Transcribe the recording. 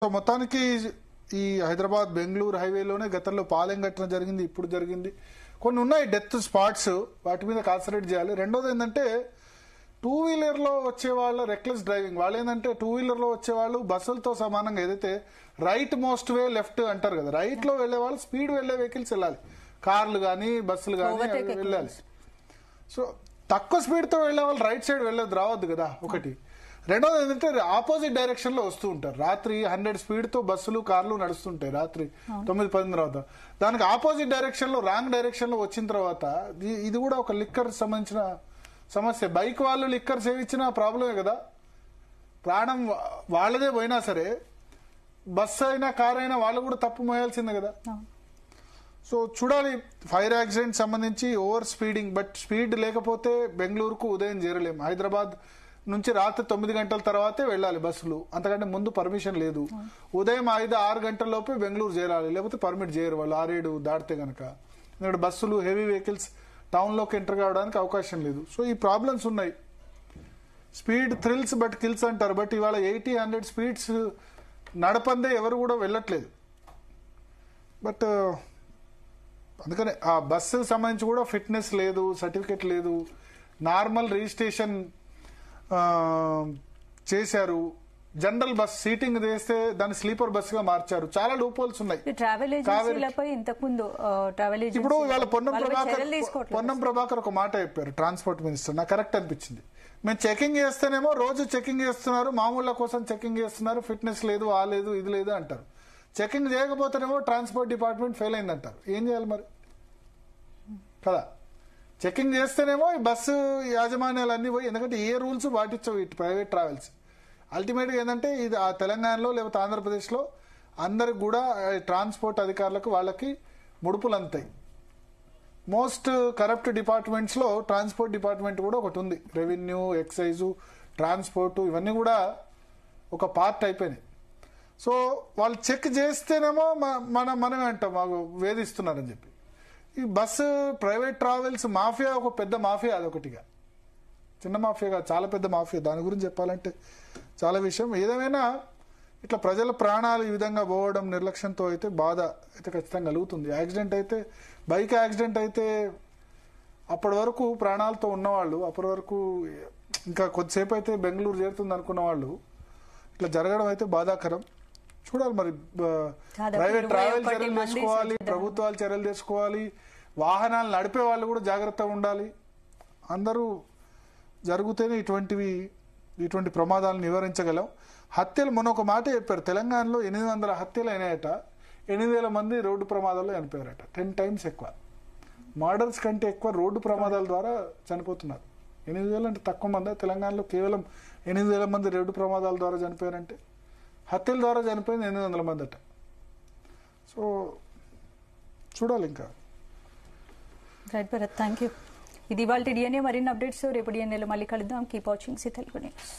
So మొత్తానికి ఈ హైదరాబాద్ బెంగళూరు హైవేలోనే గతంలో పాలెం ఘటన జరిగింది, ఇప్పుడు జరిగింది. కొన్ని ఉన్నాయి డెత్ స్పాట్స్, వాటి మీద కాన్సన్ట్రేట్ చేయాలి. రెండోది ఏంటంటే టూ వీలర్లో వచ్చే వాళ్ళ రెక్లెస్ డ్రైవింగ్. వాళ్ళు ఏంటంటే టూ వీలర్లో వచ్చే వాళ్ళు బస్సులతో సమానంగా ఏదైతే రైట్ మోస్ట్ వే లెఫ్ట్ అంటారు కదా, రైట్ లో వెళ్లే వాళ్ళు స్పీడ్ వెళ్లే వెహికల్స్ వెళ్ళాలి, కార్లు కానీ బస్సులు కానీ వెళ్ళాలి. సో తక్కువ స్పీడ్ తో వెళ్లే వాళ్ళు రైట్ సైడ్ వెళ్ళదు, రావద్దు కదా ఒకటి. రెండోది ఏంటంటే ఆపోజిట్ డైరెక్షన్ లో వస్తూ ఉంటారు. రాత్రి 100 స్పీడ్ తో బస్సులు కార్లు నడుస్తుంటాయి రాత్రి 9-10 తర్వాత. దానికి ఆపోజిట్ డైరెక్షన్ లో రాంగ్ డైరెక్షన్ లో వచ్చిన తర్వాత ఇది కూడా ఒక లిక్కర్ సంబంధించిన సమస్య. బైక్ వాళ్ళు లిక్కర్ సేవించిన ప్రాబ్లమే కదా, ప్రాణం వాళ్ళదే పోయినా సరే బస్సు అయినా కార్ అయినా వాళ్ళు కూడా తప్పు మోయాల్సిందే కదా. సో చూడాలి. ఫైర్ యాక్సిడెంట్ సంబంధించి ఓవర్ స్పీడింగ్, బట్ స్పీడ్ లేకపోతే బెంగళూరుకు ఉదయం చేరలేము. హైదరాబాద్ నుంచి రాత్రి 9 గంటల తర్వాతే వెళ్ళాలి బస్సులు, అంతకంటే ముందు పర్మిషన్ లేదు. ఉదయం 5-6 గంటల లోపే బెంగళూరు చేరాలి, లేకపోతే పర్మిట్ చేయరు వాళ్ళు 6-7 దాటితే గనక. ఎందుకంటే బస్సులు హెవీ వెహికల్స్ టౌన్ లోకి ఎంటర్ కావడానికి అవకాశం లేదు. సో ఈ ప్రాబ్లమ్స్ ఉన్నాయి. స్పీడ్ థ్రిల్స్ బట్ కిల్స్ అంటారు, బట్ ఇవాళ 80-100 స్పీడ్స్ నడపందే ఎవరు కూడా వెళ్ళట్లేదు. బట్ అందుకనే ఆ బస్సు సంబంధించి కూడా ఫిట్నెస్ లేదు, సర్టిఫికెట్ లేదు, నార్మల్ రిజిస్ట్రేషన్ చేశారు. జనరల్ బస్ సీటింగ్ చేస్తే దాన్ని స్లీపర్ బస్ గా మార్చారు. చాలా లూపోల్స్ ఉన్నాయి. ఇప్పుడు ఇవాళ పొన్నం ప్రభాకర్ ఒక మాట చెప్పారు, ట్రాన్స్పోర్ట్ మినిస్టర్, నాకు కరెక్ట్ అనిపించింది. మేము చెకింగ్ చేస్తేనేమో రోజు చెకింగ్ చేస్తున్నారు, మామూళ్ళ కోసం చెకింగ్ చేస్తున్నారు, ఫిట్నెస్ లేదు, ఆ లేదు, ఇది లేదు అంటారు. చెకింగ్ చేయకపోతేనేమో ట్రాన్స్పోర్ట్ డిపార్ట్మెంట్ ఫెయిల్ అయిందంటారు. ఏం చేయాలి మరి కదా? చెకింగ్ చేస్తేనేమో ఈ బస్సు యాజమాన్యాలు అన్ని పోయి, ఎందుకంటే ఏ రూల్స్ పాటించవు ఇటు ప్రైవేట్ ట్రావెల్స్. అల్టిమేట్గా ఏంటంటే ఇది ఆ తెలంగాణలో లేకపోతే ఆంధ్రప్రదేశ్లో అందరికి కూడా ట్రాన్స్పోర్ట్ అధికారులకు వాళ్ళకి ముడుపులు అందుతాయి. మోస్ట్ కరప్ట్ డిపార్ట్మెంట్స్ లో ట్రాన్స్పోర్ట్ డిపార్ట్మెంట్ కూడా ఒకటి ఉంది. రెవెన్యూ, ఎక్సైజు, ట్రాన్స్పోర్ట్ ఇవన్నీ కూడా ఒక పార్ట్ అయిపోయినాయి. సో వాళ్ళు చెక్ చేస్తేనేమో మనమే అంటాం మాకు వేధిస్తున్నారని చెప్పి. ఈ బస్సు ప్రైవేట్ ట్రావెల్స్ మాఫియా ఒక పెద్ద మాఫియా, అదొకటిగా చిన్న మాఫియా కాదు, చాలా పెద్ద మాఫియా. దాని గురించి చెప్పాలంటే చాలా విషయం. ఏదేమైనా ఇట్లా ప్రజల ప్రాణాలు ఈ విధంగా పోవడం నిర్లక్ష్యంతో అయితే బాధ అయితే ఖచ్చితంగా కలుగుతుంది. యాక్సిడెంట్ అయితే, బైక్ యాక్సిడెంట్ అయితే అప్పటి వరకు ప్రాణాలతో ఉన్నవాళ్ళు, అప్పటి వరకు ఇంకా కొద్దిసేపు అయితే బెంగళూరు చేరుతుంది అనుకున్న వాళ్ళు ఇట్లా జరగడం అయితే బాధాకరం. చూడాలి మరి. ప్రైవేట్ ట్రావెల్ చర్యలు తీసుకోవాలి, ప్రభుత్వాలు చర్యలు తీసుకోవాలి, వాహనాలు నడిపే వాళ్ళు కూడా జాగ్రత్తగా ఉండాలి. అందరూ జరుగుతేనే ఇటువంటి ప్రమాదాలను నివారించగలం. హత్యలు మొన్న ఒక మాట చెప్పారు, తెలంగాణలో 800 హత్యలు అయినాయట, 8,000 మంది రోడ్డు ప్రమాదాల్లో చనిపోయారట. 10 times ఎక్కువ. మర్డర్స్ కంటే ఎక్కువ రోడ్డు ప్రమాదాల ద్వారా చనిపోతున్నారు. 8,000 అంటే తక్కువ మంది. తెలంగాణలో కేవలం 8,000 మంది రోడ్డు ప్రమాదాల ద్వారా చనిపోయారంటే, హత్యల ద్వారా చనిపోయింది 800 మంది అట. సో చూడాలి ఇంకా. Right Bharat, thank you. ఇది ఇవాళ డిఎన్ఏ. మరిన్ని అప్డేట్స్ రేపు డిఎన్ఏలో మళ్ళీ కలుద్దాం. Keep watching C Telugu news.